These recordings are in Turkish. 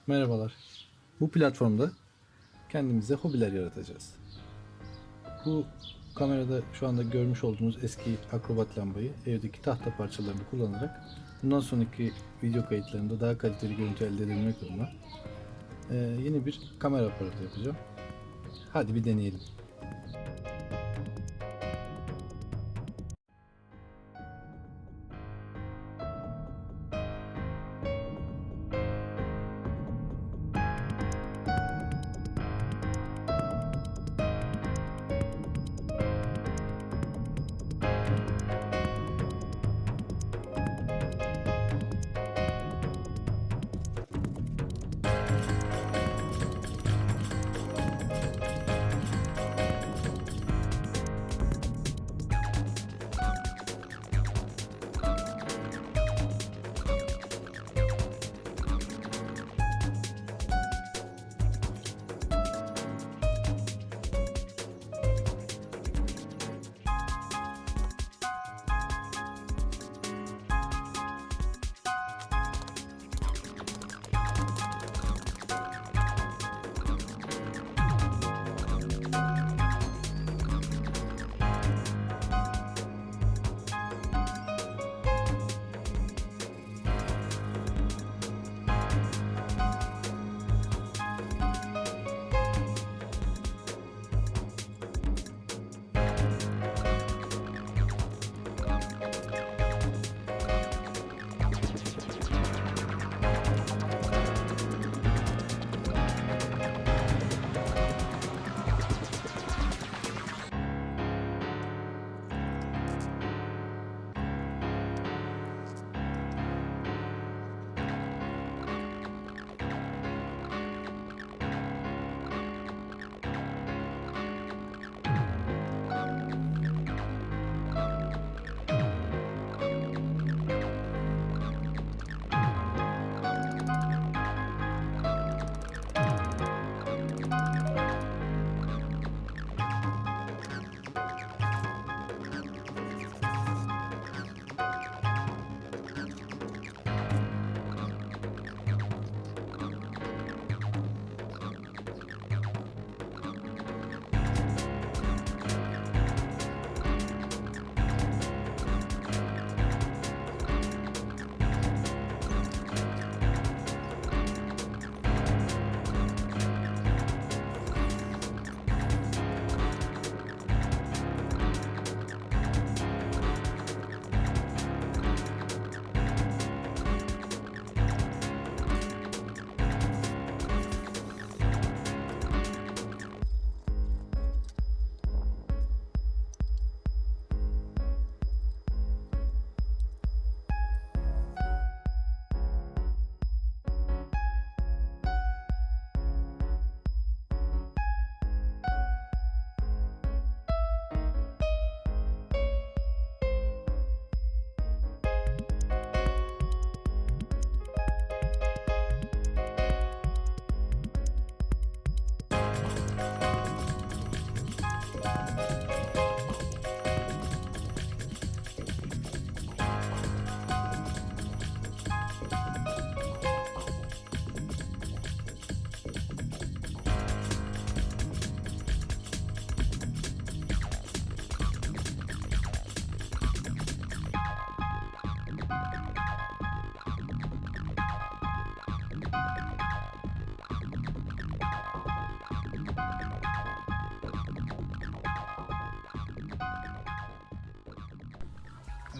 Merhabalar. Bu platformda kendimize hobiler yaratacağız. Bu kamerada şu anda görmüş olduğunuz eski akrobat lambayı evdeki tahta parçalarını kullanarak bundan sonraki video kayıtlarında daha kaliteli görüntü elde edebilmek adına yeni bir kamera aparatı yapacağım. Hadi bir deneyelim.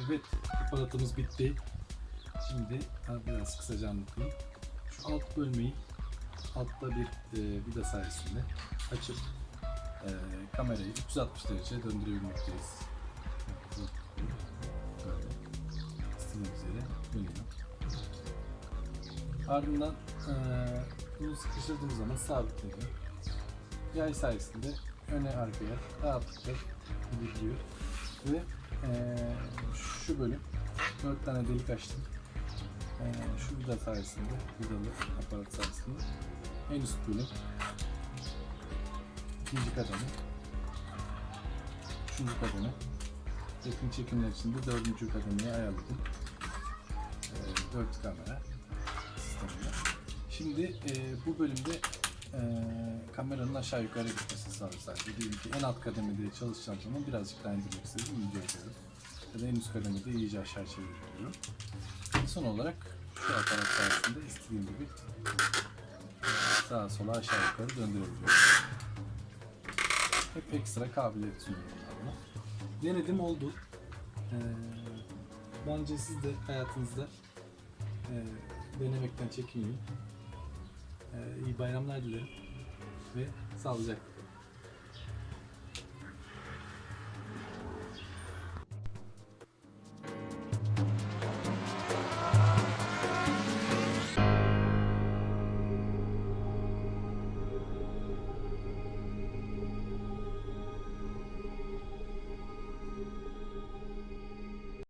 Evet, aparatımız bitti. Şimdi biraz kısaca anlatayım. Şu alt bölmeyi altta bir vida sayesinde açıp kamerayı 360 derece döndürebilmekteyiz. Böyle istediğimiz yere dönüyor. Ardından bunu sıkıştırdığımız zaman sabitleniyor. Yay sayesinde öne arkaya rahatlıkla gidiyor ve şu bölüm 4 tane delik açtım. Şu vida sayesinde, vidalı aparat sayesinde en üst bölüm, ikinci kademe, üçüncü kademe, yakın çekimler için de dördüncü kademeye ayarladım. 4 kamera sistemine. Şimdi bu bölümde kameranın aşağı yukarı gitmesi sağlıyor sadece. Diyelim ki en alt kademede çalışacağım zaman birazcık daha indirmek istedim, video ediyorum. Ya da en üst kademede iyice aşağı çeviriyorum. Son olarak şu aparat sayesinde istediğim gibi sağa sola aşağı yukarı döndürebiliyorum. Hep ekstra kabiliyet sunuyor bunlarla. Denedim, oldu. Bence siz de hayatınızda denemekten çekinmeyin. İyi bayramlar dilerim ve sağlıcakla.